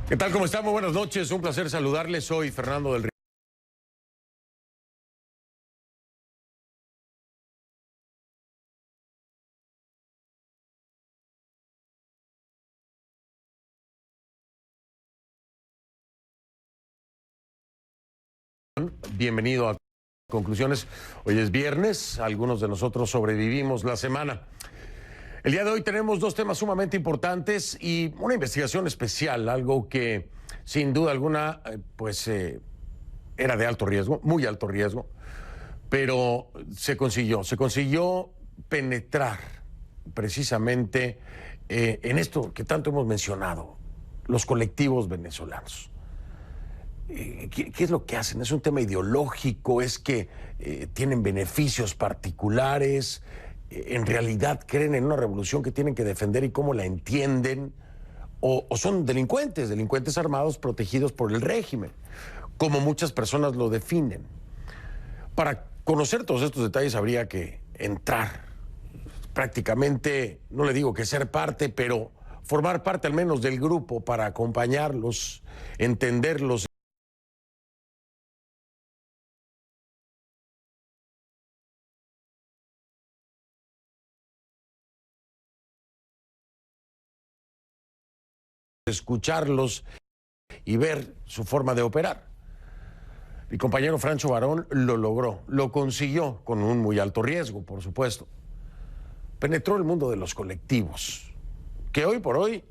¿Qué tal? ¿Cómo están? Muy buenas noches. Un placer saludarles. Soy Fernando del Rincón. Bienvenido a Conclusiones. Hoy es viernes. Algunos de nosotros sobrevivimos la semana. El día de hoy tenemos dos temas sumamente importantes y una investigación especial, algo que sin duda alguna era de alto riesgo, muy alto riesgo, pero se consiguió penetrar precisamente en esto que tanto hemos mencionado, los colectivos venezolanos. ¿Qué es lo que hacen? ¿Es un tema ideológico? ¿Es que tienen beneficios particulares? ¿En realidad creen en una revolución que tienen que defender y cómo la entienden? ¿O son delincuentes armados protegidos por el régimen, como muchas personas lo definen? Para conocer todos estos detalles habría que entrar, prácticamente, no le digo que ser parte, pero formar parte al menos del grupo para acompañarlos, entenderlos. Escucharlos y ver su forma de operar. Mi compañero Francho Barón lo logró, lo consiguió con un muy alto riesgo, por supuesto. Penetró el mundo de los colectivos, que hoy por hoy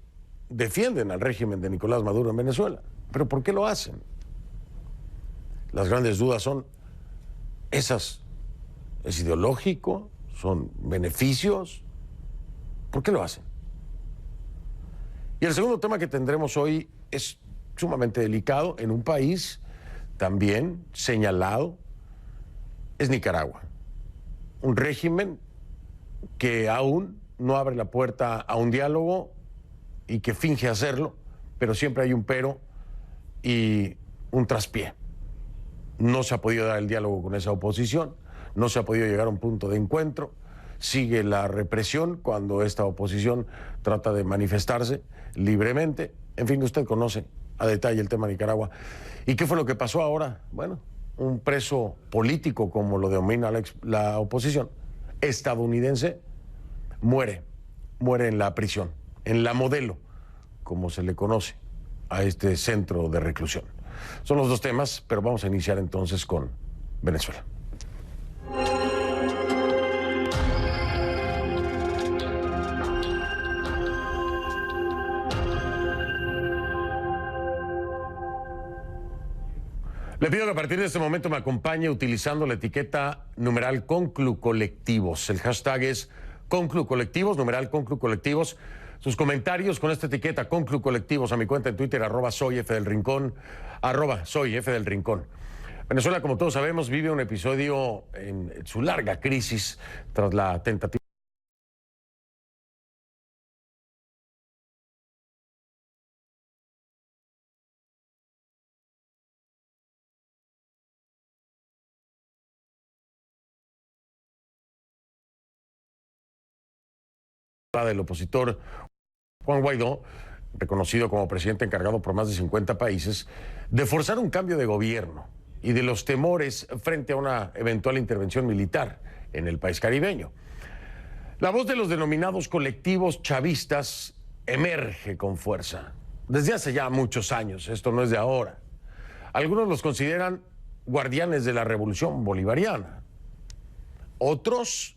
defienden al régimen de Nicolás Maduro en Venezuela. ¿Pero por qué lo hacen? Las grandes dudas son esas. ¿Es ideológico? ¿Son beneficios? ¿Por qué lo hacen? Y el segundo tema que tendremos hoy es sumamente delicado en un país también señalado, es Nicaragua. Un régimen que aún no abre la puerta a un diálogo y que finge hacerlo, pero siempre hay un pero y un traspié. No se ha podido dar el diálogo con esa oposición, no se ha podido llegar a un punto de encuentro. Sigue la represión cuando esta oposición trata de manifestarse libremente. En fin, usted conoce a detalle el tema de Nicaragua. ¿Y qué fue lo que pasó ahora? Bueno, un preso político, como lo denomina la oposición, estadounidense, muere en la prisión, en la Modelo, como se le conoce a este centro de reclusión. Son los dos temas, pero vamos a iniciar entonces con Venezuela. Le pido que a partir de este momento me acompañe utilizando la etiqueta numeral Conclucolectivos. El hashtag es Conclucolectivos, numeral Conclucolectivos. Sus comentarios con esta etiqueta Conclucolectivos a mi cuenta en Twitter, @soyfdelrincón, @soyfdelrincón. Venezuela, como todos sabemos, vive un episodio en su larga crisis tras la tentativa del opositor Juan Guaidó, reconocido como presidente encargado por más de 50 países, de forzar un cambio de gobierno y de los temores frente a una eventual intervención militar en el país caribeño. La voz de los denominados colectivos chavistas emerge con fuerza. Desde hace ya muchos años, esto no es de ahora. Algunos los consideran guardianes de la revolución bolivariana. Otros,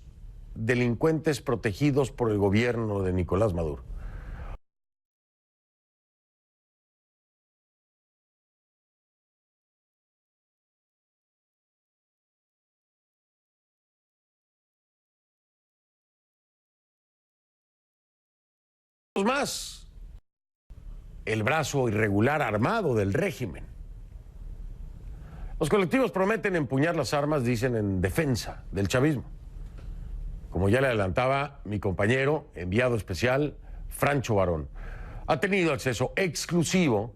delincuentes protegidos por el gobierno de Nicolás Maduro. Más, el brazo irregular armado del régimen. Los colectivos prometen empuñar las armas, dicen, en defensa del chavismo. Como ya le adelantaba mi compañero, enviado especial, Francho Barón, ha tenido acceso exclusivo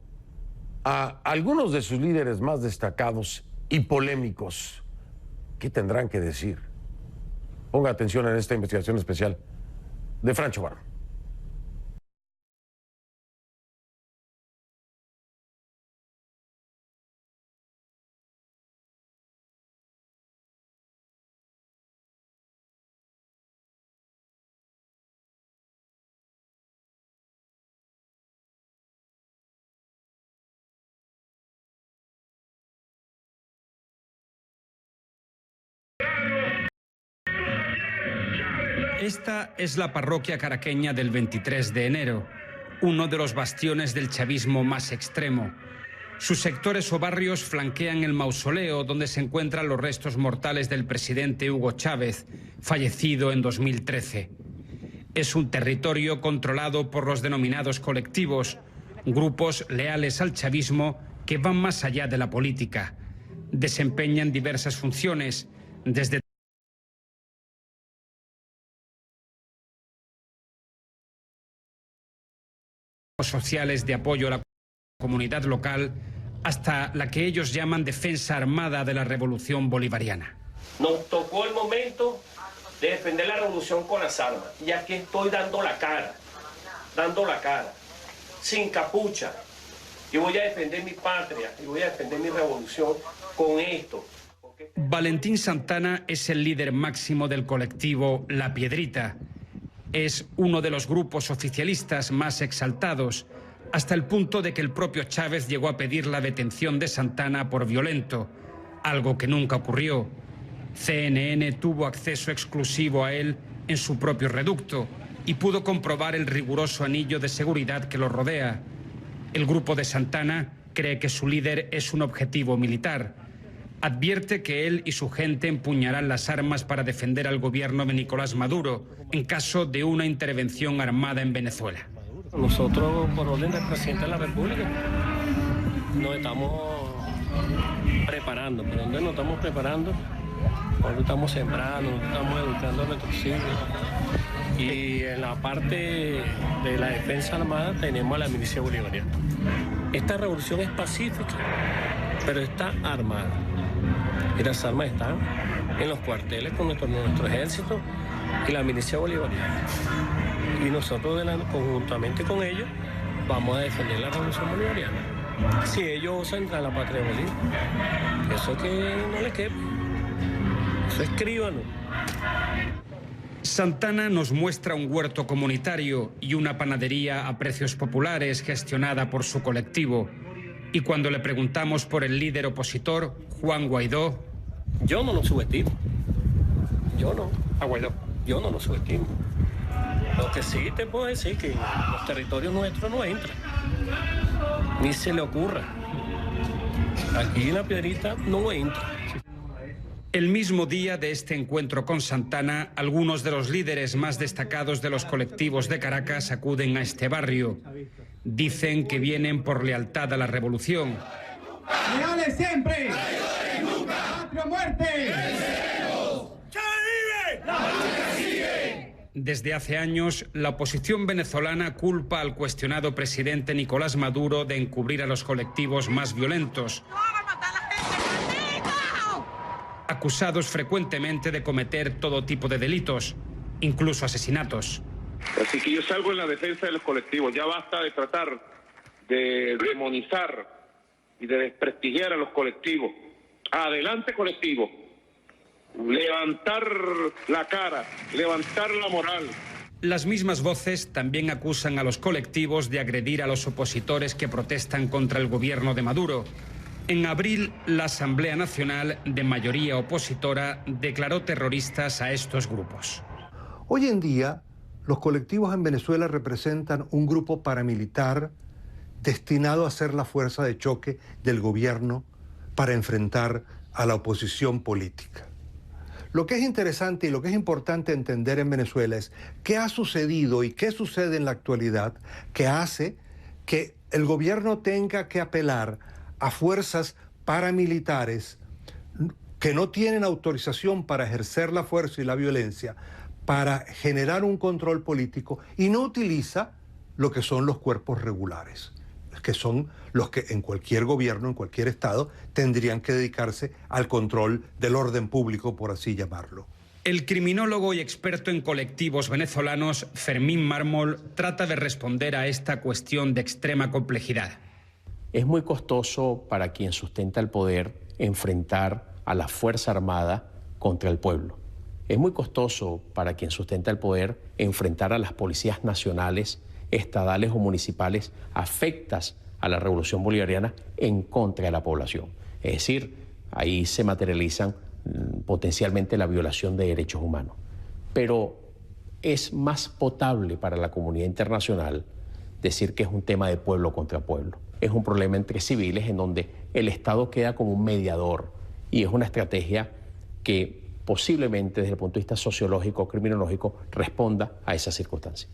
a algunos de sus líderes más destacados y polémicos. ¿Qué tendrán que decir? Ponga atención en esta investigación especial de Francho Barón. Esta es la parroquia caraqueña del 23 de enero, uno de los bastiones del chavismo más extremo. Sus sectores o barrios flanquean el mausoleo donde se encuentran los restos mortales del presidente Hugo Chávez, fallecido en 2013. Es un territorio controlado por los denominados colectivos, grupos leales al chavismo que van más allá de la política. Desempeñan diversas funciones, desde sociales de apoyo a la comunidad local hasta la que ellos llaman defensa armada de la revolución bolivariana. Nos tocó el momento de defender la revolución con las armas. Y aquí estoy dando la cara, sin capucha. Y voy a defender mi patria, y voy a defender mi revolución con esto. Valentín Santana es el líder máximo del colectivo La Piedrita. Es uno de los grupos oficialistas más exaltados, hasta el punto de que el propio Chávez llegó a pedir la detención de Santana por violento, algo que nunca ocurrió. CNN tuvo acceso exclusivo a él en su propio reducto y pudo comprobar el riguroso anillo de seguridad que lo rodea. El grupo de Santana cree que su líder es un objetivo militar. Advierte que él y su gente empuñarán las armas para defender al gobierno de Nicolás Maduro en caso de una intervención armada en Venezuela. Nosotros, por orden del presidente de la República, nos estamos preparando. ¿Por dónde nos estamos preparando? Ahora estamos sembrando, estamos educando a nuestros hijos. Y en la parte de la defensa armada tenemos a la milicia bolivariana. Esta revolución es pacífica, pero está armada. Y las armas están en los cuarteles con nuestro ejército y la milicia bolivariana. Y nosotros, conjuntamente con ellos, vamos a defender la revolución bolivariana. Si ellos osan entrar a la patria de Bolivia, eso que no les quepa. Eso escríbanlo. Santana nos muestra un huerto comunitario y una panadería a precios populares gestionada por su colectivo. Y cuando le preguntamos por el líder opositor, Juan Guaidó... Yo no lo subestimo. Yo no. ¿A Guaidó? Yo no lo subestimo. Lo que sí te puedo decir que los territorios nuestros no entran. Ni se le ocurra. Aquí en La Piedrita no entra. El mismo día de este encuentro con Santana, algunos de los líderes más destacados de los colectivos de Caracas acuden a este barrio. Dicen que vienen por lealtad a la revolución. ¡Leales siempre! ¡Patria o muerte! ¡Chávez vive! ¡La lucha sigue! Desde hace años, la oposición venezolana culpa al cuestionado presidente Nicolás Maduro de encubrir a los colectivos más violentos, acusados frecuentemente de cometer todo tipo de delitos, incluso asesinatos. Así que yo salgo en la defensa de los colectivos. Ya basta de tratar de demonizar y de desprestigiar a los colectivos. Adelante, colectivo. Levantar la cara, levantar la moral. Las mismas voces también acusan a los colectivos de agredir a los opositores que protestan contra el gobierno de Maduro. En abril, la Asamblea Nacional, de mayoría opositora, declaró terroristas a estos grupos. Hoy en día, los colectivos en Venezuela representan un grupo paramilitar destinado a ser la fuerza de choque del gobierno para enfrentar a la oposición política. Lo que es interesante y lo que es importante entender en Venezuela es qué ha sucedido y qué sucede en la actualidad que hace que el gobierno tenga que apelar a fuerzas paramilitares que no tienen autorización para ejercer la fuerza y la violencia para generar un control político y no utiliza lo que son los cuerpos regulares, que son los que en cualquier gobierno, en cualquier estado, tendrían que dedicarse al control del orden público, por así llamarlo. El criminólogo y experto en colectivos venezolanos, Fermín Mármol, trata de responder a esta cuestión de extrema complejidad. Es muy costoso para quien sustenta el poder enfrentar a la Fuerza Armada contra el pueblo. Es muy costoso para quien sustenta el poder enfrentar a las policías nacionales, estadales o municipales afectas a la revolución bolivariana en contra de la población. Es decir, ahí se materializan potencialmente la violación de derechos humanos. Pero es más potable para la comunidad internacional decir que es un tema de pueblo contra pueblo. Es un problema entre civiles en donde el Estado queda como un mediador y es una estrategia que posiblemente desde el punto de vista sociológico, criminológico, responda a esa circunstancia.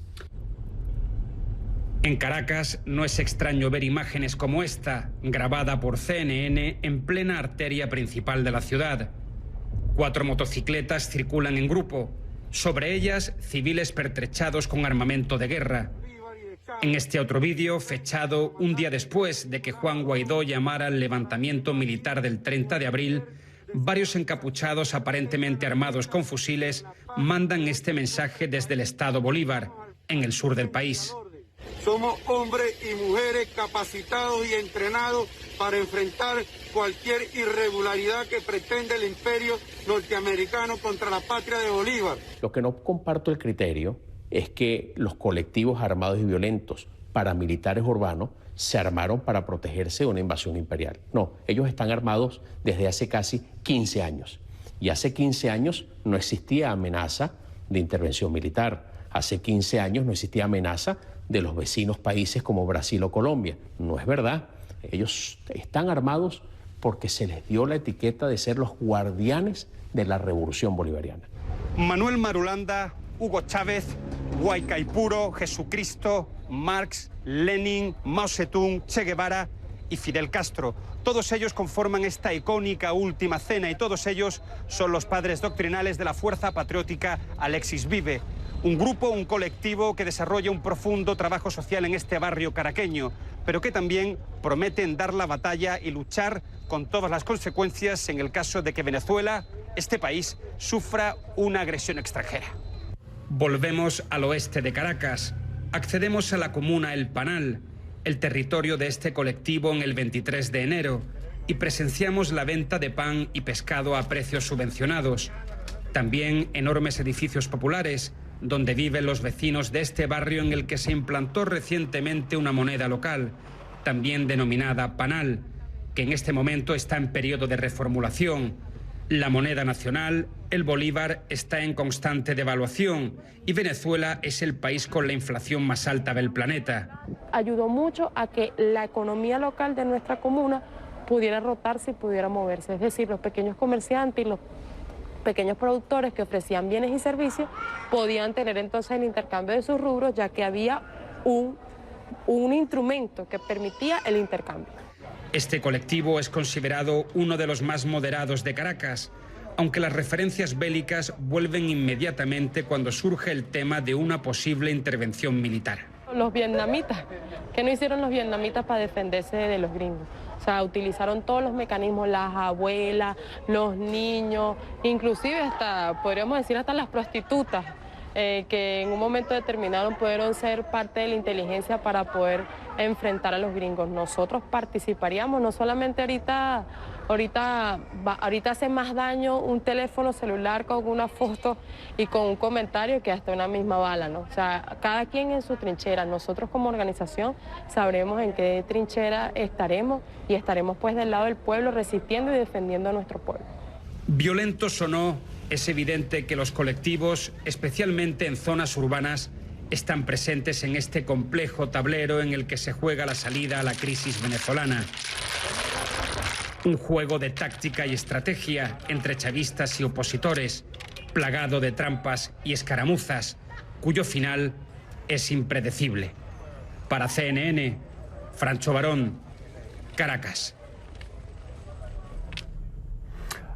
En Caracas no es extraño ver imágenes como esta, grabada por CNN en plena arteria principal de la ciudad. 4 motocicletas circulan en grupo, sobre ellas civiles pertrechados con armamento de guerra. En este otro vídeo, fechado un día después de que Juan Guaidó llamara al levantamiento militar del 30 de abril, varios encapuchados aparentemente armados con fusiles mandan este mensaje desde el estado Bolívar, en el sur del país. Somos hombres y mujeres capacitados y entrenados para enfrentar cualquier irregularidad que pretende el imperio norteamericano contra la patria de Bolívar. Lo que no comparto el criterio es que los colectivos armados y violentos paramilitares urbanos se armaron para protegerse de una invasión imperial. No, ellos están armados desde hace casi 15 años. Y hace 15 años no existía amenaza de intervención militar. Hace 15 años no existía amenaza de los vecinos países como Brasil o Colombia. No es verdad. Ellos están armados porque se les dio la etiqueta de ser los guardianes de la revolución bolivariana. Manuel Marulanda, Hugo Chávez, Guaycaipuro, Jesucristo, Marx, Lenin, Mao Zedong, Che Guevara y Fidel Castro. Todos ellos conforman esta icónica última cena y todos ellos son los padres doctrinales de la Fuerza Patriótica Alexis Vive. Un grupo, un colectivo que desarrolla un profundo trabajo social en este barrio caraqueño, pero que también prometen dar la batalla y luchar con todas las consecuencias en el caso de que Venezuela, este país, sufra una agresión extranjera. Volvemos al oeste de Caracas. Accedemos a la comuna El Panal, el territorio de este colectivo en el 23 de enero, y presenciamos la venta de pan y pescado a precios subvencionados. También enormes edificios populares, donde viven los vecinos de este barrio en el que se implantó recientemente una moneda local, también denominada Panal, que en este momento está en periodo de reformulación. La moneda nacional, el bolívar, está en constante devaluación y Venezuela es el país con la inflación más alta del planeta. Ayudó mucho a que la economía local de nuestra comuna pudiera rotarse y pudiera moverse, es decir, los pequeños comerciantes y los pequeños productores que ofrecían bienes y servicios podían tener entonces el intercambio de sus rubros, ya que había un instrumento que permitía el intercambio. Este colectivo es considerado uno de los más moderados de Caracas, aunque las referencias bélicas vuelven inmediatamente cuando surge el tema de una posible intervención militar. Los vietnamitas, ¿qué no hicieron los vietnamitas para defenderse de los gringos? O sea, utilizaron todos los mecanismos, las abuelas, los niños, inclusive hasta, podríamos decir, hasta las prostitutas, que en un momento determinado pudieron ser parte de la inteligencia para poder enfrentar a los gringos. Nosotros participaríamos, no solamente ahorita hace más daño un teléfono celular con una foto y con un comentario que hasta una misma bala, ¿no? O sea, cada quien en su trinchera. Nosotros como organización sabremos en qué trinchera estaremos y estaremos pues del lado del pueblo resistiendo y defendiendo a nuestro pueblo. Violentos o no, es evidente que los colectivos, especialmente en zonas urbanas, están presentes en este complejo tablero en el que se juega la salida a la crisis venezolana. Un juego de táctica y estrategia entre chavistas y opositores, plagado de trampas y escaramuzas, cuyo final es impredecible. Para CNN, Francho Barón, Caracas.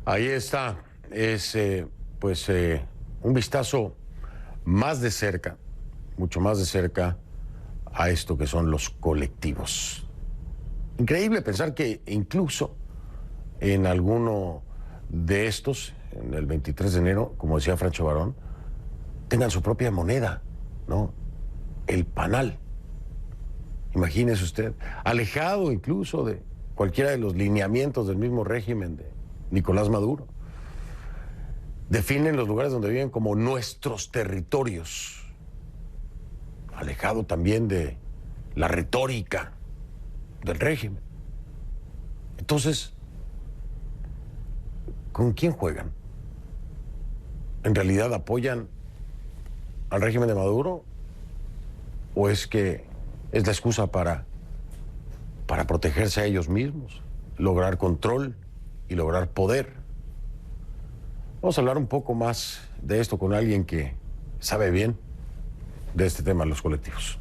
Ahí está, es un vistazo más de cerca, mucho más de cerca a esto que son los colectivos. Increíble pensar que incluso en alguno de estos, en el 23 de enero, como decía Francho Barón, tengan su propia moneda, ¿no? El Panal. Imagínese usted, alejado incluso de cualquiera de los lineamientos del mismo régimen de Nicolás Maduro. Definen los lugares donde viven como nuestros territorios, alejado también de la retórica del régimen. Entonces, ¿con quién juegan? ¿En realidad apoyan al régimen de Maduro? ¿O es que es la excusa para protegerse a ellos mismos, lograr control y lograr poder? Vamos a hablar un poco más de esto con alguien que sabe bien de este tema de los colectivos.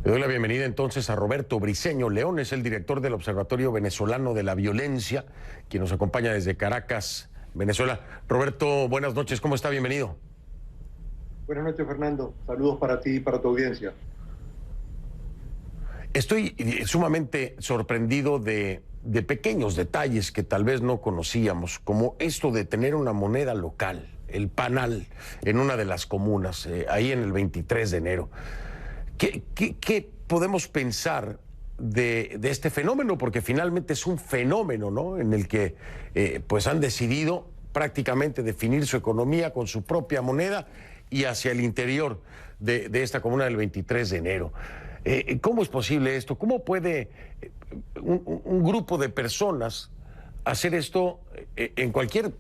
Le doy la bienvenida entonces a Roberto Briceño León, es el director del Observatorio Venezolano de la Violencia, quien nos acompaña desde Caracas, Venezuela. Roberto, buenas noches, ¿cómo está? Bienvenido. Buenas noches, Fernando. Saludos para ti y para tu audiencia. Estoy sumamente sorprendido de pequeños detalles que tal vez no conocíamos, como esto de tener una moneda local, el panal, en una de las comunas, ahí en el 23 de enero. ¿Qué podemos pensar de este fenómeno? Porque finalmente es un fenómeno, ¿no?, en el que pues han decidido prácticamente definir su economía con su propia moneda y hacia el interior de esta comuna del 23 de enero. ¿Cómo es posible esto? ¿Cómo puede un grupo de personas hacer esto en cualquier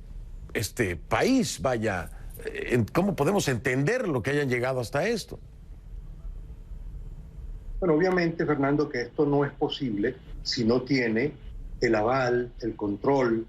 país? Vaya, ¿cómo podemos entender lo que hayan llegado hasta esto? Bueno, obviamente, Fernando, que esto no es posible si no tiene el aval, el control,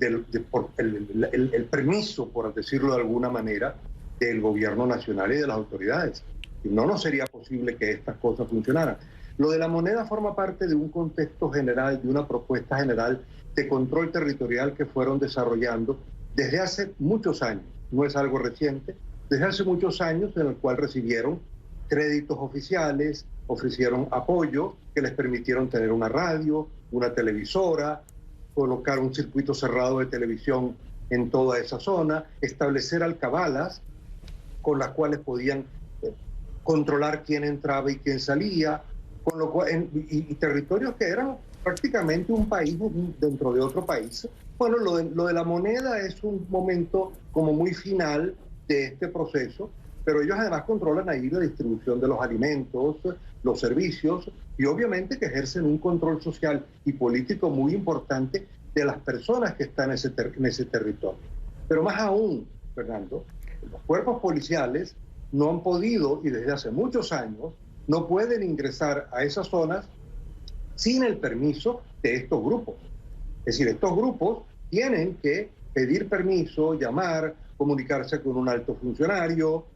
el permiso, por decirlo de alguna manera, del gobierno nacional y de las autoridades. Si no, no sería posible que estas cosas funcionaran. Lo de la moneda forma parte de un contexto general, de una propuesta general de control territorial que fueron desarrollando desde hace muchos años. No es algo reciente, desde hace muchos años, en el cual recibieron créditos oficiales, ofrecieron apoyo que les permitieron tener una radio, una televisora, colocar un circuito cerrado de televisión en toda esa zona, establecer alcabalas con las cuales podían controlar quién entraba y quién salía, con lo cual, y territorios que eran prácticamente un país dentro de otro país. Bueno, lo de la moneda es un momento como muy final de este proceso, pero ellos además controlan ahí la distribución de los alimentos, los servicios, y obviamente que ejercen un control social y político muy importante de las personas que están en ese territorio. Pero más aún, Fernando, los cuerpos policiales no han podido, y desde hace muchos años, no pueden ingresar a esas zonas sin el permiso de estos grupos. Es decir, estos grupos tienen que pedir permiso, llamar, comunicarse con un alto funcionario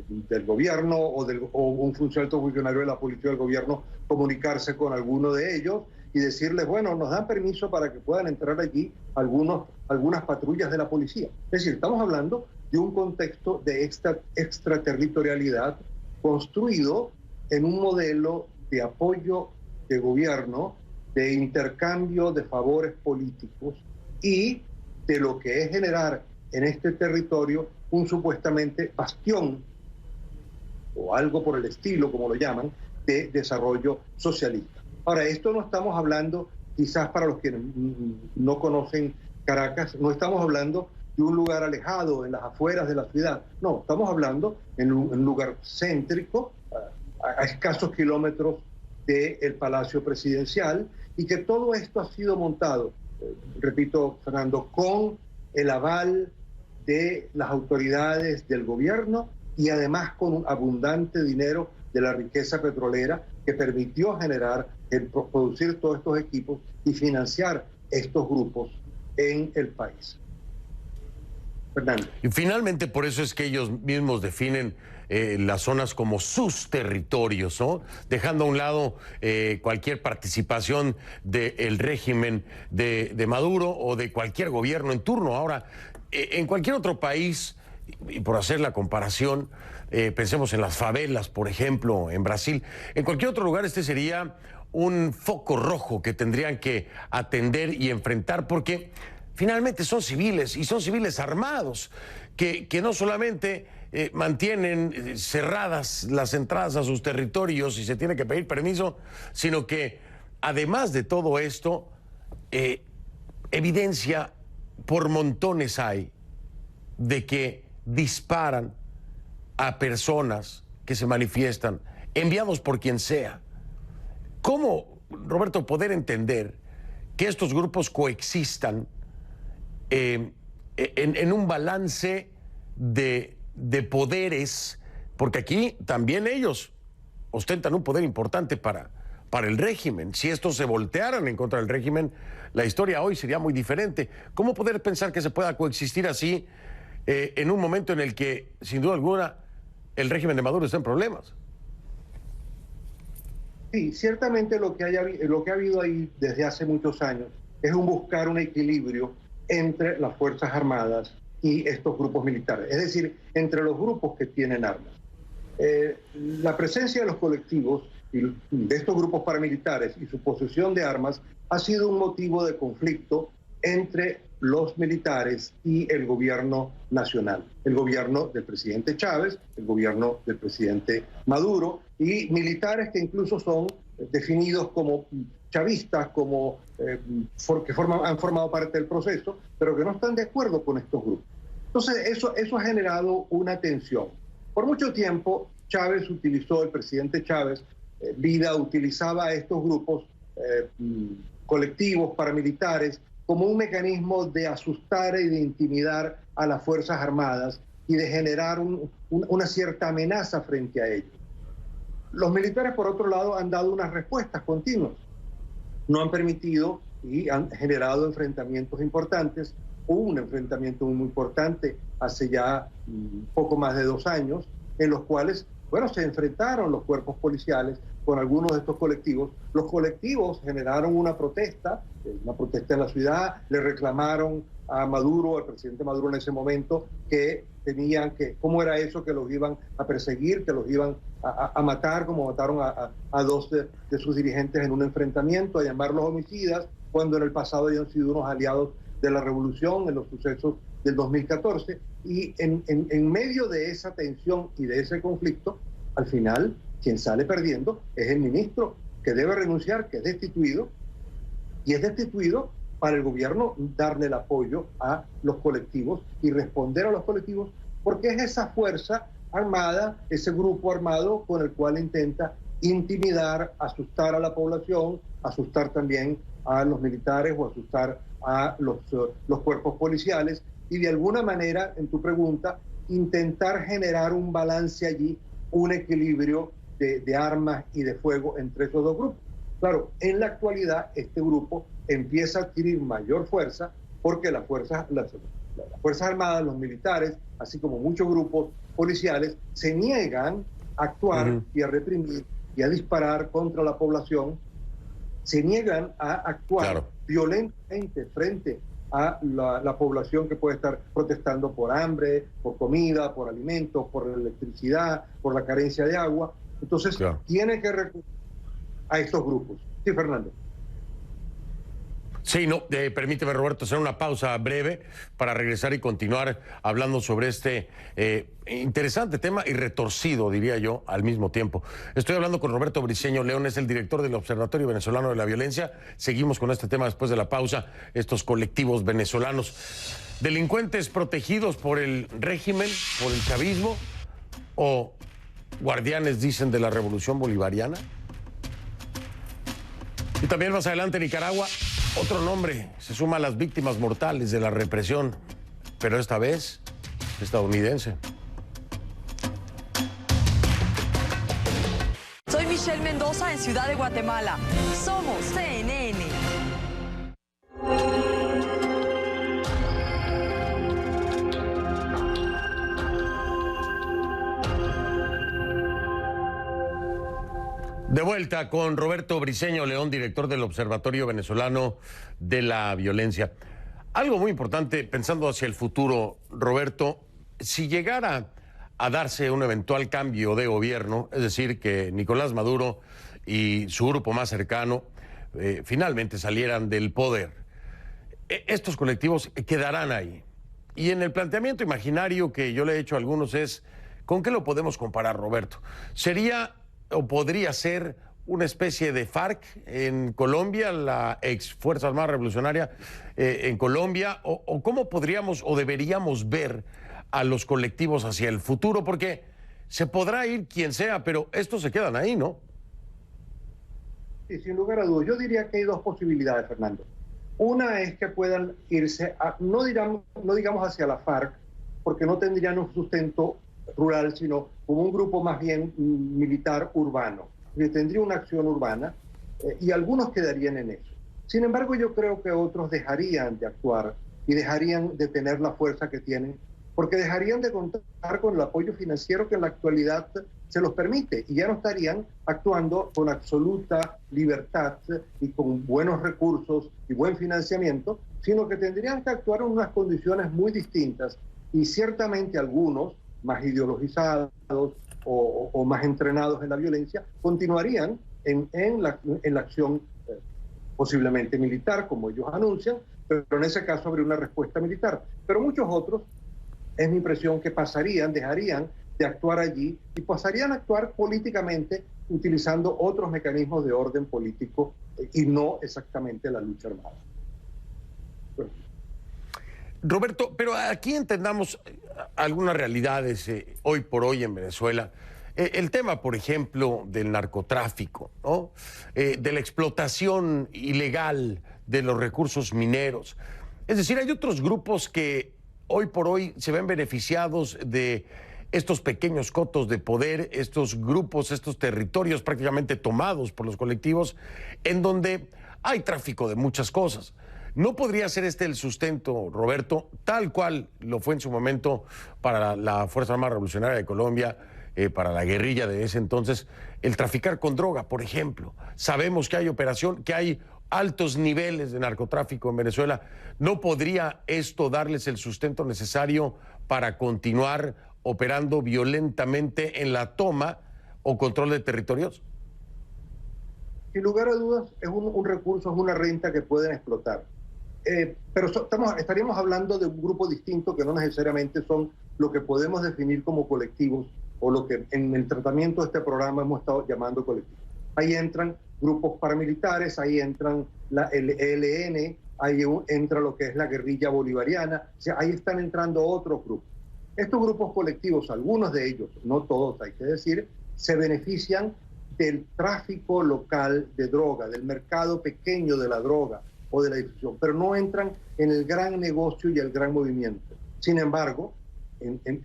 del gobierno o un alto funcionario de la policía del gobierno, comunicarse con alguno de ellos y decirles, bueno, nos dan permiso para que puedan entrar allí algunas patrullas de la policía. Es decir, estamos hablando de un contexto de extraterritorialidad construido en un modelo de apoyo de gobierno, de intercambio de favores políticos y de lo que es generar en este territorio un supuestamente bastión o algo por el estilo, como lo llaman, de desarrollo socialista. Ahora, esto no estamos hablando, quizás para los que no conocen Caracas, no estamos hablando de un lugar alejado, en las afueras de la ciudad. No, estamos hablando en un lugar céntrico, a escasos kilómetros del Palacio Presidencial, y que todo esto ha sido montado, repito, Fernando, con el aval de las autoridades del gobierno y además con un abundante dinero de la riqueza petrolera que permitió producir todos estos equipos y financiar estos grupos en el país. Fernando. Y finalmente por eso es que ellos mismos definen las zonas como sus territorios, ¿no? Dejando a un lado cualquier participación del régimen de Maduro o de cualquier gobierno en turno. Ahora, en cualquier otro país, y por hacer la comparación, pensemos en las favelas, por ejemplo, en Brasil, en cualquier otro lugar este sería un foco rojo que tendrían que atender y enfrentar, porque finalmente son civiles y son civiles armados que no solamente mantienen cerradas las entradas a sus territorios y se tiene que pedir permiso, sino que además de todo esto, evidencia por montones hay de que disparan a personas que se manifiestan, enviados por quien sea. ¿Cómo, Roberto, poder entender que estos grupos coexistan en un balance de poderes, porque aquí también ellos ostentan un poder importante para el régimen. Si estos se voltearan en contra del régimen, la historia hoy sería muy diferente. ¿Cómo poder pensar que se pueda coexistir así en un momento en el que, sin duda alguna, el régimen de Maduro está en problemas? Sí, ciertamente lo que ha habido ahí desde hace muchos años es buscar un equilibrio entre las Fuerzas Armadas y estos grupos militares, es decir, entre los grupos que tienen armas. La presencia de los colectivos y de estos grupos paramilitares y su posesión de armas ha sido un motivo de conflicto entre los militares y el gobierno nacional, el gobierno del presidente Chávez, el gobierno del presidente Maduro, y militares que incluso son definidos como chavistas, como que han formado parte del proceso, pero que no están de acuerdo con estos grupos. Entonces eso ha generado una tensión. Por mucho tiempo el presidente Chávez utilizaba a estos grupos colectivos paramilitares como un mecanismo de asustar y de intimidar a las Fuerzas Armadas y de generar una cierta amenaza frente a ellos. Los militares, por otro lado, han dado unas respuestas continuas. No han permitido y han generado enfrentamientos importantes. Hubo un enfrentamiento muy importante hace ya poco más de 2 años, en los cuales, se enfrentaron los cuerpos policiales con algunos de estos colectivos. Los colectivos generaron una protesta en la ciudad, le reclamaron a Maduro, al presidente Maduro en ese momento, cómo era eso que los iban a perseguir, que los iban a matar, como mataron a 2 de sus dirigentes en un enfrentamiento, a llamarlos homicidas, cuando en el pasado habían sido unos aliados de la revolución en los sucesos del 2014. Y en medio de esa tensión y de ese conflicto, al final, quien sale perdiendo es el ministro, que debe renunciar, que es destituido, y es destituido para el gobierno darle el apoyo a los colectivos y responder a los colectivos, porque es esa fuerza armada, ese grupo armado con el cual intenta intimidar, asustar a la población, asustar también a los militares o asustar a los cuerpos policiales, y de alguna manera, en tu pregunta, intentar generar un balance allí, un equilibrio de armas y de fuego entre esos dos grupos. Claro, en la actualidad este grupo empieza a adquirir mayor fuerza porque las Fuerzas Armadas, los militares, así como muchos grupos policiales, se niegan a actuar y a reprimir y a disparar contra la población, se niegan a actuar violentamente frente a la población que puede estar protestando por hambre, por comida, por alimentos, por electricidad, por la carencia de agua. Entonces, tiene que recurrir a estos grupos. Sí, Fernando. Sí, permíteme, Roberto, hacer una pausa breve para regresar y continuar hablando sobre este interesante tema y retorcido, diría yo, al mismo tiempo. Estoy hablando con Roberto Briceño León, es el director del Observatorio Venezolano de la Violencia. Seguimos con este tema después de la pausa, estos colectivos venezolanos. ¿Delincuentes protegidos por el régimen, por el chavismo, o guardianes, dicen, de la revolución bolivariana? Y también más adelante, Nicaragua, otro nombre se suma a las víctimas mortales de la represión, pero esta vez estadounidense. Soy Michelle Mendoza en Ciudad de Guatemala. Somos CNN. De vuelta con Roberto Briceño León, director del Observatorio Venezolano de la Violencia. Algo muy importante, pensando hacia el futuro, Roberto, si llegara a darse un eventual cambio de gobierno, es decir, que Nicolás Maduro y su grupo más cercano finalmente salieran del poder, estos colectivos quedarán ahí. Y en el planteamiento imaginario que yo le he hecho a algunos es, ¿con qué lo podemos comparar, Roberto? ¿Sería o podría ser una especie de FARC en Colombia, la ex Fuerza Armada Revolucionaria en Colombia? ¿O cómo podríamos o deberíamos ver a los colectivos hacia el futuro? Porque se podrá ir quien sea, pero estos se quedan ahí, ¿no? Sí, sin lugar a dudas. Yo diría que hay 2 posibilidades, Fernando. Una es que puedan irse, no digamos hacia la FARC, porque no tendrían un sustento rural, sino como un grupo más bien militar urbano, que tendría una acción urbana, y algunos quedarían en eso. Sin embargo, yo creo que otros dejarían de actuar y dejarían de tener la fuerza que tienen, porque dejarían de contar con el apoyo financiero que en la actualidad se los permite, y ya no estarían actuando con absoluta libertad y con buenos recursos y buen financiamiento, sino que tendrían que actuar en unas condiciones muy distintas, y ciertamente algunos, más ideologizados o más entrenados en la violencia, continuarían en la acción posiblemente militar, como ellos anuncian, pero en ese caso habría una respuesta militar. Pero muchos otros, es mi impresión, que dejarían de actuar allí y pasarían a actuar políticamente utilizando otros mecanismos de orden político y no exactamente la lucha armada. Bueno. Roberto, pero aquí entendamos algunas realidades hoy por hoy en Venezuela. El tema, por ejemplo, del narcotráfico, ¿no? De la explotación ilegal de los recursos mineros. Es decir, hay otros grupos que hoy por hoy se ven beneficiados de estos pequeños cotos de poder, estos grupos, estos territorios prácticamente tomados por los colectivos, en donde hay tráfico de muchas cosas. ¿No podría ser este el sustento, Roberto, tal cual lo fue en su momento para la Fuerza Armada Revolucionaria de Colombia, para la guerrilla de ese entonces, el traficar con droga, por ejemplo? Sabemos que hay altos niveles de narcotráfico en Venezuela. ¿No podría esto darles el sustento necesario para continuar operando violentamente en la toma o control de territorios? Sin lugar a dudas, es un recurso, es una renta que pueden explotar. Pero estaríamos hablando de un grupo distinto que no necesariamente son lo que podemos definir como colectivos o lo que en el tratamiento de este programa hemos estado llamando colectivos. Ahí entran grupos paramilitares, ahí entran el ELN, ahí entra lo que es la guerrilla bolivariana, o sea, ahí están entrando otros grupos. Estos grupos colectivos, algunos de ellos, no todos hay que decir, se benefician del tráfico local de droga, del mercado pequeño de la droga o de la difusión, pero no entran en el gran negocio y el gran movimiento. Sin embargo,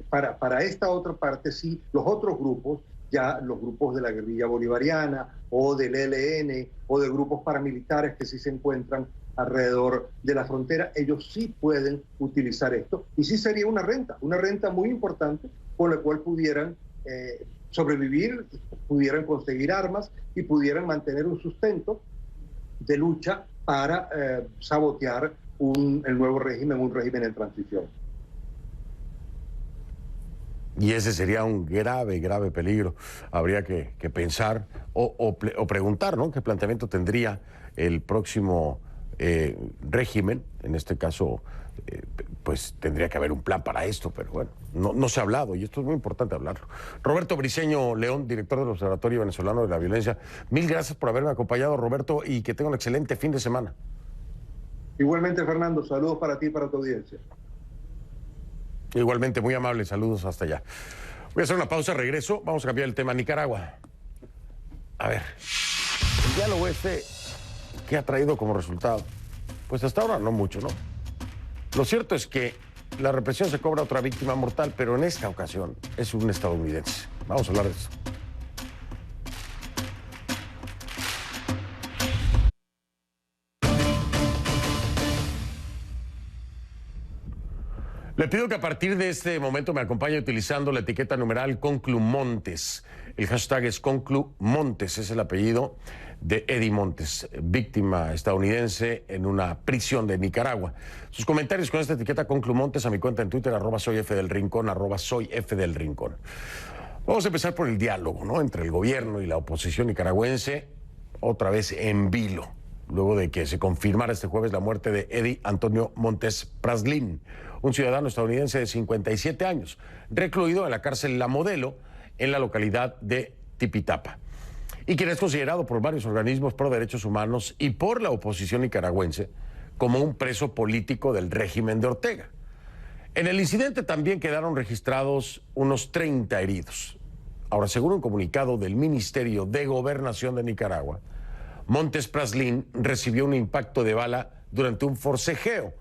para esta otra parte sí, los otros grupos, ya los grupos de la guerrilla bolivariana o del ELN o de grupos paramilitares que sí se encuentran alrededor de la frontera, ellos sí pueden utilizar esto y sí sería una renta muy importante con la cual pudieran sobrevivir, pudieran conseguir armas y pudieran mantener un sustento de lucha para sabotear el nuevo régimen, un régimen en transición. Y ese sería un grave, grave peligro. Habría que pensar o preguntar, ¿no?, qué planteamiento tendría el próximo régimen. En este caso, pues tendría que haber un plan para esto, pero bueno, no se ha hablado y esto es muy importante hablarlo. Roberto Briceño León, director del Observatorio Venezolano de la Violencia, mil gracias por haberme acompañado, Roberto, y que tenga un excelente fin de semana. Igualmente, Fernando, saludos para ti y para tu audiencia. Igualmente, muy amable, saludos hasta allá. Voy a hacer una pausa, regreso, vamos a cambiar el tema. Nicaragua. A ver, el diálogo ¿qué ha traído como resultado? Pues hasta ahora no mucho, ¿no? Lo cierto es que la represión se cobra otra víctima mortal, pero en esta ocasión es un estadounidense. Vamos a hablar de eso. Le pido que a partir de este momento me acompañe utilizando la etiqueta numeral Conclumontes. El hashtag es Conclumontes, es el apellido de Eddie Montes, víctima estadounidense en una prisión de Nicaragua. Sus comentarios con esta etiqueta Conclumontes a mi cuenta en Twitter, @soyfdelrincón, @soyfdelrincón. Vamos a empezar por el diálogo, ¿no?, entre el gobierno y la oposición nicaragüense, otra vez en vilo, luego de que se confirmara este jueves la muerte de Eddie Antonio Montes Praslin, un ciudadano estadounidense de 57 años, recluido en la cárcel La Modelo, en la localidad de Tipitapa, y quien es considerado por varios organismos pro derechos humanos y por la oposición nicaragüense como un preso político del régimen de Ortega. En el incidente también quedaron registrados unos 30 heridos. Ahora, según un comunicado del Ministerio de Gobernación de Nicaragua, Montes Praslin recibió un impacto de bala durante un forcejeo,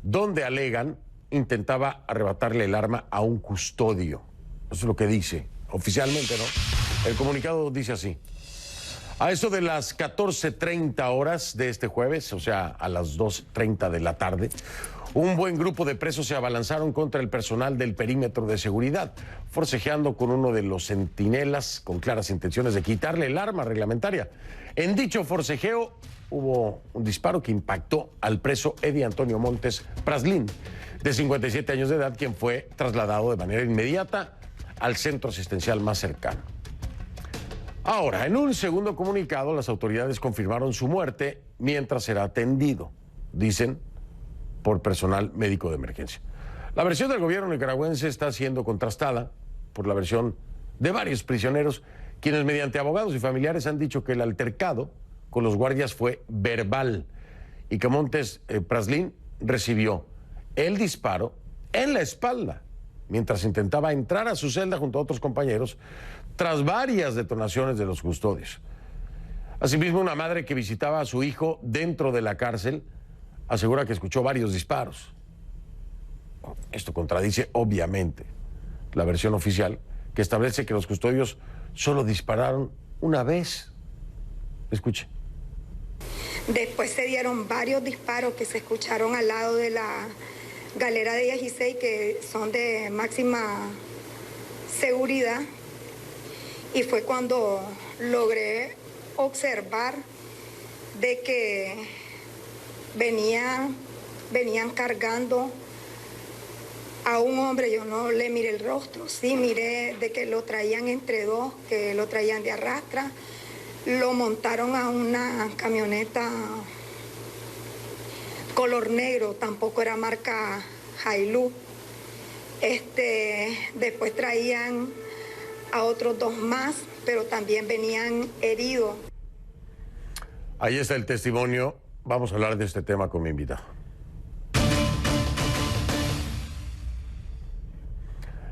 donde alegan intentaba arrebatarle el arma a un custodio. Eso es lo que dice oficialmente, ¿no? El comunicado dice así: a eso de las 14:30 horas de este jueves, o sea, a las 2:30 de la tarde, un buen grupo de presos se abalanzaron contra el personal del perímetro de seguridad, forcejeando con uno de los centinelas con claras intenciones de quitarle el arma reglamentaria. En dicho forcejeo hubo un disparo que impactó al preso Eddie Antonio Montes Praslin, de 57 años de edad, quien fue trasladado de manera inmediata al centro asistencial más cercano. Ahora, en un segundo comunicado, las autoridades confirmaron su muerte mientras será atendido, dicen, por personal médico de emergencia. La versión del gobierno nicaragüense está siendo contrastada por la versión de varios prisioneros, quienes mediante abogados y familiares han dicho que el altercado con los guardias fue verbal y que Montes Praslin recibió el disparo en la espalda mientras intentaba entrar a su celda junto a otros compañeros tras varias detonaciones de los custodios. Asimismo, una madre que visitaba a su hijo dentro de la cárcel asegura que escuchó varios disparos. Esto contradice, obviamente, la versión oficial, que establece que los custodios solo dispararon una vez. Escuche. Después se dieron varios disparos que se escucharon al lado de la galera de 16, que son de máxima seguridad. Y fue cuando logré observar de que venían cargando a un hombre. Yo no le miré el rostro, sí miré de que lo traían entre dos, que lo traían de arrastra, lo montaron a una camioneta color negro, tampoco era marca Hilux. Después traían a otros dos más, pero también venían heridos. Ahí está el testimonio. Vamos a hablar de este tema con mi invitado.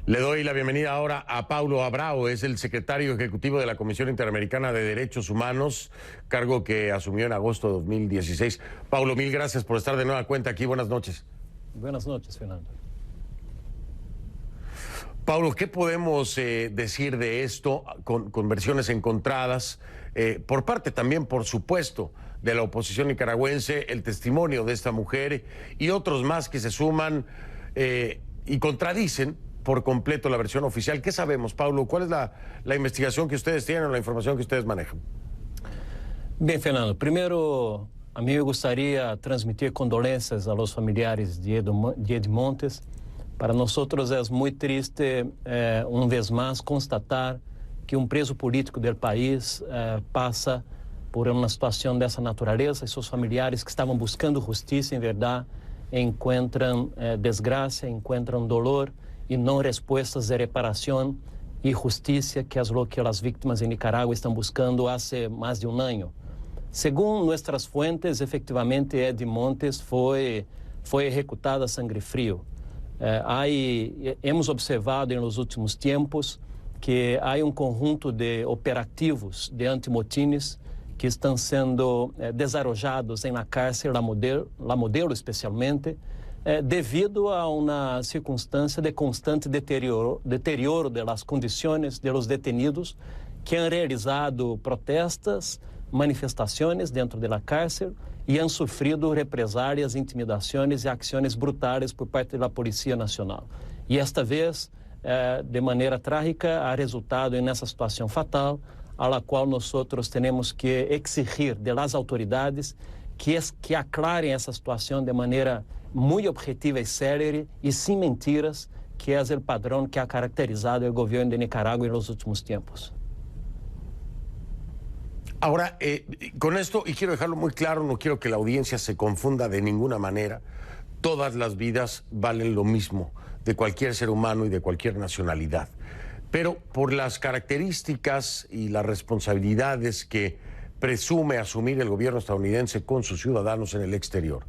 Le doy la bienvenida ahora a Paulo Abrao, es el secretario ejecutivo de la Comisión Interamericana de Derechos Humanos, cargo que asumió en agosto de 2016. Paulo, mil gracias por estar de nueva cuenta aquí. Buenas noches. Buenas noches, Fernando. Paulo, ¿qué podemos decir de esto con versiones encontradas? Por parte también, por supuesto, de la oposición nicaragüense, el testimonio de esta mujer y otros más que se suman y contradicen por completo la versión oficial. ¿Qué sabemos, Paulo? ¿Cuál es la investigación que ustedes tienen o la información que ustedes manejan? Bien, Fernando. Primero, a mí me gustaría transmitir condolencias a los familiares de Eddie Montes. Para nosotros es muy triste, una vez más, constatar que un preso político del país pasa por uma situação dessa natureza e seus familiares que estavam buscando justiça, em verdade, encontram desgraça, encontram dolor e não respostas de reparação e justiça, que é o que as vítimas em Nicarágua estão buscando há mais de um ano. Segundo nossas fontes, efetivamente, Eddie Montes foi executado a sangue frio. Hemos observado nos últimos tempos que há conjunto de operativos de antimotines que estão sendo desarrollados na cárcel La Modelo especialmente, devido a uma circunstância de constante deterioro das condições de los detenidos que han realizado protestas, manifestações dentro da cárcel e han sofrido represálias, intimidações e ações brutais por parte da Polícia Nacional. E esta vez, de maneira trágica, ha resultado nessa situação fatal, a la qual nós temos que exigir das autoridades que aclarem essa situação de maneira muito objetiva e célere e sem mentiras, que é o padrão que ha caracterizado o governo de Nicarágua nos últimos tempos. Ahora, con esto, y quiero dejarlo muy claro, no quiero que la audiencia se confunda de ninguna manera, todas las vidas valen lo mismo, de cualquier ser humano y de cualquier nacionalidad. Pero por las características y las responsabilidades que presume asumir el gobierno estadounidense con sus ciudadanos en el exterior,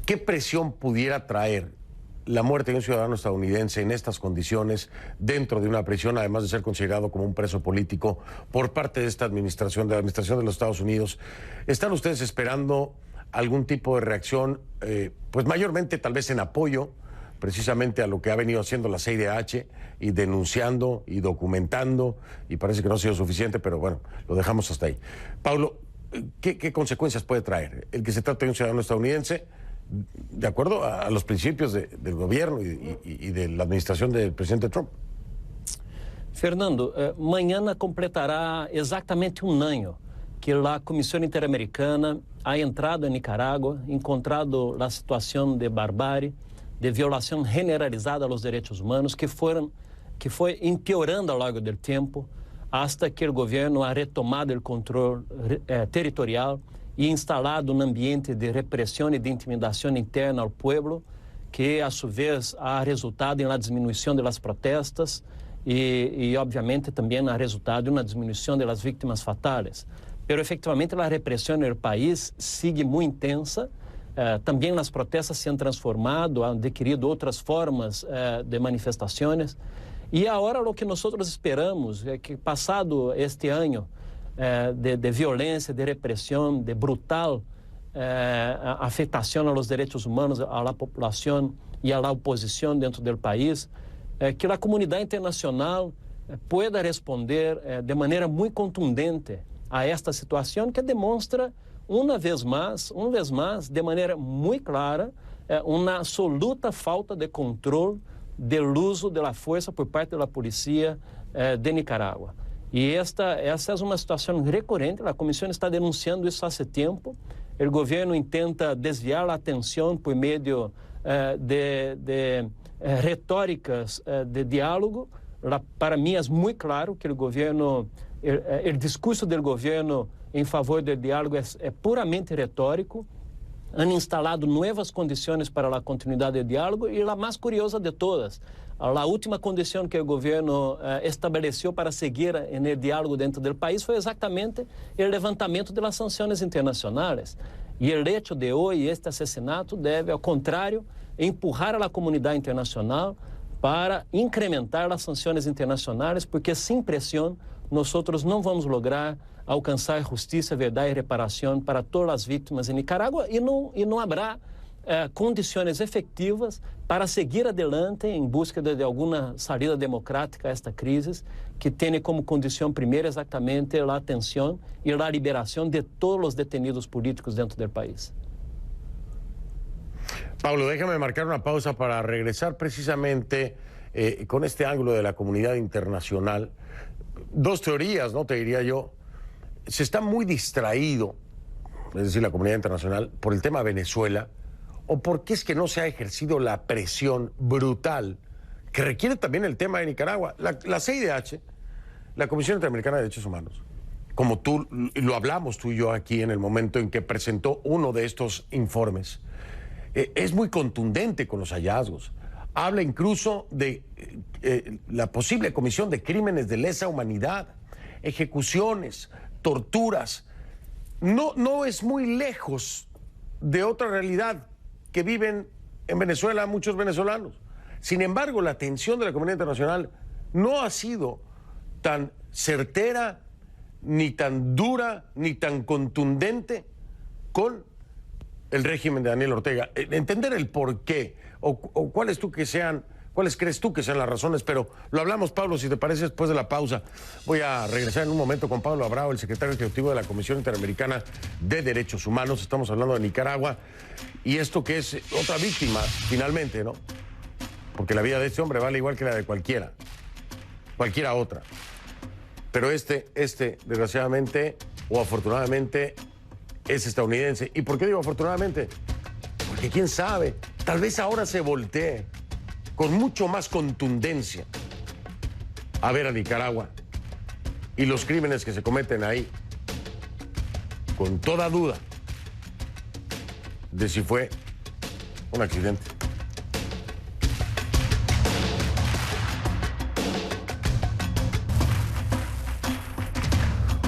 ¿qué presión pudiera traer la muerte de un ciudadano estadounidense en estas condiciones dentro de una prisión, además de ser considerado como un preso político por parte de esta administración, de la administración de los Estados Unidos? ¿Están ustedes esperando algún tipo de reacción, pues mayormente tal vez en apoyo precisamente a lo que ha venido haciendo la CIDH y denunciando y documentando, y parece que no ha sido suficiente, pero bueno, lo dejamos hasta ahí. Paulo, ¿qué consecuencias puede traer el que se trate de un ciudadano estadounidense de acuerdo a los principios del gobierno y de la administración del presidente Trump? Fernando, mañana completará exactamente un año que la Comisión Interamericana ha entrado en Nicaragua, encontrado la situación de barbarie, de violación generalizada a los derechos humanos que fue empeorando a lo largo del tiempo hasta que el gobierno ha retomado el control territorial y instalado un ambiente de represión y de intimidación interna al pueblo que a su vez ha resultado en la disminución de las protestas y obviamente también ha resultado en una disminución de las víctimas fatales. Pero efectivamente la represión en el país sigue muy intensa. También las protestas se han transformado, han adquirido otras formas de manifestaciones. Y ahora lo que nosotros esperamos es que pasado este año de violencia, de represión, de brutal afectación a los derechos humanos, a la población y a la oposición dentro del país, que la comunidad internacional pueda responder de manera muy contundente a esta situación que demonstra uma vez mais, de maneira muito clara, uma absoluta falta de controle do uso da força por parte da polícia de Nicarágua. E essa é uma situação recorrente, a comissão está denunciando isso há tempo, o governo tenta desviar a atenção por meio de retóricas de diálogo. Para mim é muito claro que o governo, o discurso do governo em favor do diálogo é puramente retórico. Han instalado novas condições para a continuidade do diálogo e a mais curiosa de todas, a última condição que o governo estabeleceu para seguir no diálogo dentro do país foi exatamente o levantamento das sanções internacionais. E o hecho de hoje, este assassinato, deve, ao contrário, empurrar a comunidade internacional para incrementar as sanções internacionais, porque sem pressão nós não vamos lograr alcançar justiça, verdade e reparação para todas as vítimas em Nicarágua e não haverá condições efetivas para seguir adelante em busca de alguma saída democrática a esta crise que tem como condição primeira exatamente a atenção e a liberação de todos os detenidos políticos dentro do país. Paulo, déjame marcar una pausa para regresar precisamente con este ángulo de la comunidad internacional. Dos teorías, ¿no? Te diría yo. Se está muy distraído, es decir, la comunidad internacional, por el tema Venezuela, o porque es que no se ha ejercido la presión brutal que requiere también el tema de Nicaragua. La CIDH, la Comisión Interamericana de Derechos Humanos, como tú, lo hablamos tú y yo aquí en el momento en que presentó uno de estos informes, es muy contundente con los hallazgos. Habla incluso de la posible comisión de crímenes de lesa humanidad, ejecuciones, torturas. No es muy lejos de otra realidad que viven en Venezuela muchos venezolanos. Sin embargo, la atención de la comunidad internacional no ha sido tan certera, ni tan dura, ni tan contundente con el régimen de Daniel Ortega. Entender el por qué o cuáles crees tú que sean las razones, pero lo hablamos, Pablo, si te parece, después de la pausa. Voy a regresar en un momento con Pablo Abrao, el secretario ejecutivo de la Comisión Interamericana de Derechos Humanos. Estamos hablando de Nicaragua y esto que es otra víctima, finalmente, ¿no? Porque la vida de este hombre vale igual que la de cualquiera otra. Pero este, desgraciadamente o afortunadamente, es estadounidense. ¿Y por qué digo afortunadamente? Porque quién sabe, tal vez ahora se voltee con mucho más contundencia a ver a Nicaragua y los crímenes que se cometen ahí, con toda duda de si fue un accidente.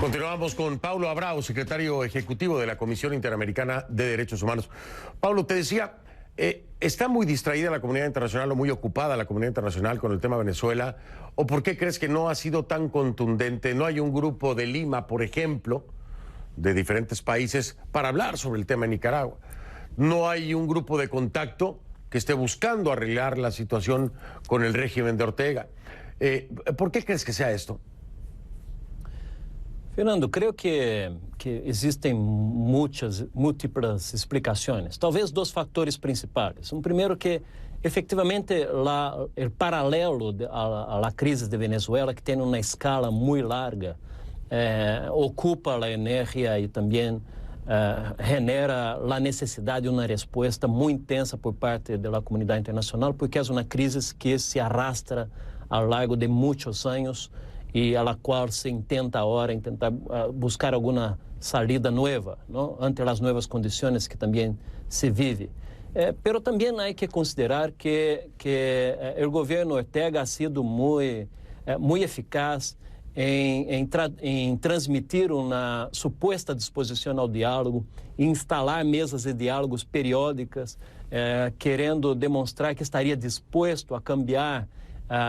Continuamos con Paulo Abrao, secretario ejecutivo de la Comisión Interamericana de Derechos Humanos. Paulo, te decía, ¿está muy distraída la comunidad internacional o muy ocupada la comunidad internacional con el tema Venezuela? ¿O por qué crees que no ha sido tan contundente? ¿No hay un grupo de Lima, por ejemplo, de diferentes países para hablar sobre el tema en Nicaragua. No hay un grupo de contacto que esté buscando arreglar la situación con el régimen de Ortega. ¿Por qué crees que sea esto? Fernando, creo que existem múltiplas explicações. Talvez dois fatores principais. Primeiro que, efectivamente, o paralelo à crise de Venezuela, que tem uma escala muito larga, ocupa a energia e também genera a necessidade de uma resposta muito intensa por parte da comunidade internacional, porque é uma crise que se arrastra ao longo de muitos anos e a qual se intenta agora buscar alguma salida nova, não? Ante as novas condições que também se vive. Pero também há que considerar que o governo Ortega ha sido muito eficaz em transmitir uma suposta disposição ao diálogo, instalar mesas de diálogos periódicas, querendo demonstrar que estaria disposto a cambiar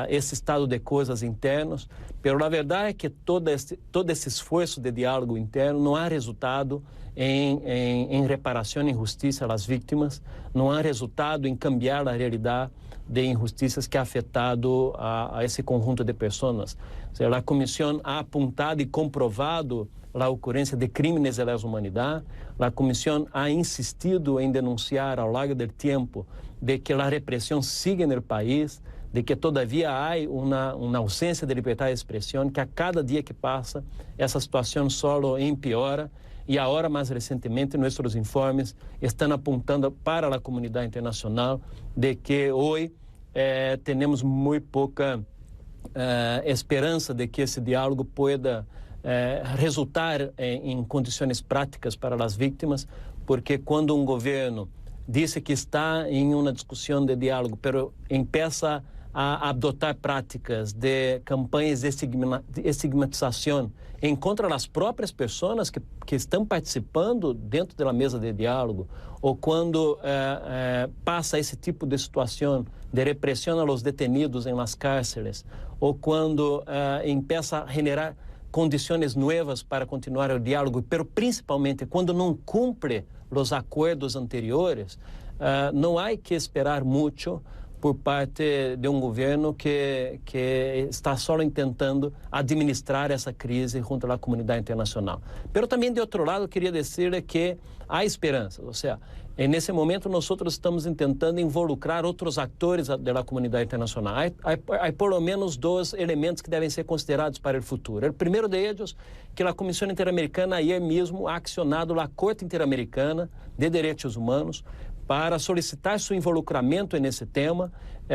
esse estado de coisas internos, mas a verdade é que todo esse esforço de diálogo interno não há resultado em reparação e justiça às vítimas, não há resultado em cambiar a realidade de injustiças que ha afetado a esse conjunto de pessoas. Ou seja, a Comissão ha apontado e comprovado a ocorrência de crimes de lesa humanidade, a Comissão ha insistido em denunciar ao longo do tempo de que a repressão sigue no país, de que todavia há uma ausência de liberdade de expressão, que a cada dia que passa essa situação só empeora e agora, mais recentemente, nossos informes estão apontando para a comunidade internacional de que hoje temos muito pouca esperança de que esse diálogo pueda resultar em condições práticas para as vítimas, porque quando um governo diz que está em uma discussão de diálogo, pero empieza a adotar práticas de campanhas de estigmatização em contra das próprias pessoas que estão participando dentro da mesa de diálogo, ou quando passa esse tipo de situação de repressão aos detenidos em las cárceles, ou quando empieza a generar condições novas para continuar o diálogo, pero principalmente quando não cumpre os acordos anteriores, não há que esperar muito por parte de um governo que está só tentando administrar essa crise junto à comunidade internacional. Mas também, de outro lado, queria dizer que há esperança. Ou seja, nesse momento, nós estamos tentando involucrar outros atores da comunidade internacional. Há por lo menos dois elementos que devem ser considerados para o futuro. O primeiro deles, que a Comissão Interamericana ayer mesmo ha acionado a Corte Interamericana de Direitos Humanos para solicitar seu involucramento nesse tema,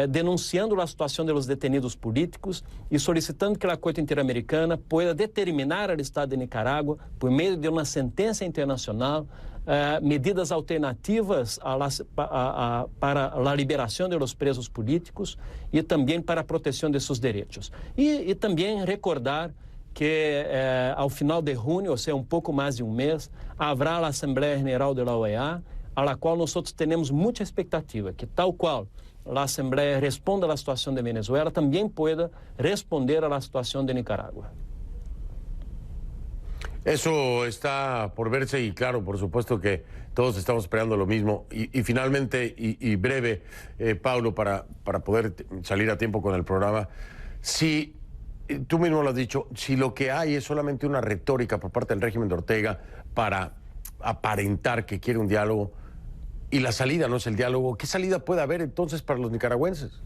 denunciando a situação dos detenidos políticos e solicitando que a Corte Interamericana pueda determinar ao Estado de Nicarágua, por meio de uma sentença internacional, medidas alternativas para a liberação dos presos políticos e também para a proteção de seus direitos. E também recordar que ao final de junho, ou seja, pouco mais de mês, haverá a Assembleia Geral da OEA, a qual nós temos muita expectativa, que tal qual a Assembleia responda à situação de Venezuela, também pueda responder à situação de Nicarágua. Eso está por verse y claro, por supuesto que todos estamos esperando lo mismo. Y finalmente, y breve, Paulo, para poder salir a tiempo con el programa, si tú mismo lo has dicho, si lo que hay es solamente una retórica por parte del régimen de Ortega para aparentar que quiere un diálogo y la salida no es el diálogo, ¿qué salida puede haber entonces para los nicaragüenses?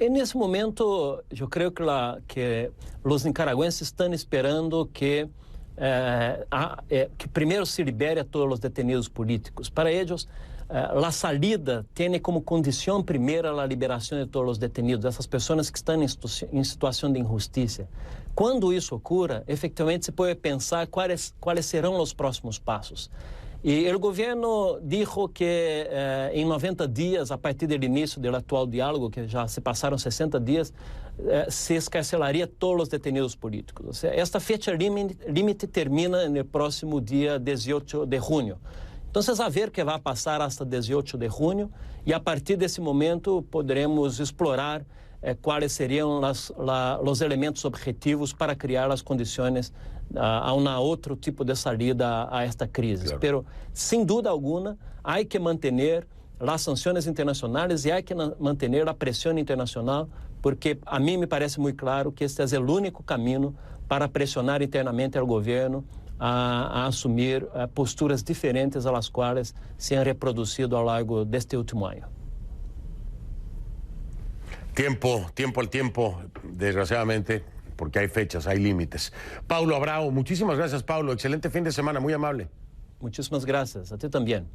Nesse momento, eu creio que os nicaragüenses estão esperando que primeiro se libere a todos os detenidos políticos. Para eles, a salida tem como condição primeira a liberação de todos os detenidos, essas pessoas que estão em situação de injustiça. Quando isso ocorra, efetivamente se pode pensar quais serão os próximos passos. E o governo disse que em 90 dias, a partir do início do atual diálogo, que já se passaram 60 dias, se escarcelaria todos os detenidos políticos. Ou seja, esta fecha limite termina no próximo dia 18 de junho. Então, a ver que vai passar hasta 18 de junho e a partir desse momento poderemos explorar cuáles serían los elementos objetivos para crear las condiciones a otro tipo de salida a esta crisis. Claro. Pero sin duda alguna hay que mantener las sanciones internacionales y hay que mantener la presión internacional, porque a mí me parece muy claro que este es el único camino para presionar internamente al gobierno a asumir posturas diferentes a las cuales se han reproducido a lo largo de este último año. Tiempo al tiempo, desgraciadamente, porque hay fechas, hay límites. Paulo Abrao, muchísimas gracias, Paulo. Excelente fin de semana, muy amable. Muchísimas gracias, a ti también.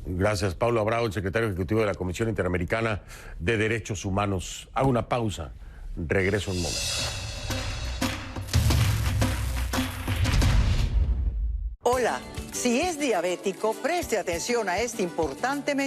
Gracias, Paulo Abrao, el secretario ejecutivo de la Comisión Interamericana de Derechos Humanos. Hago una pausa, regreso un momento. Hola, si es diabético, preste atención a este importante mensaje.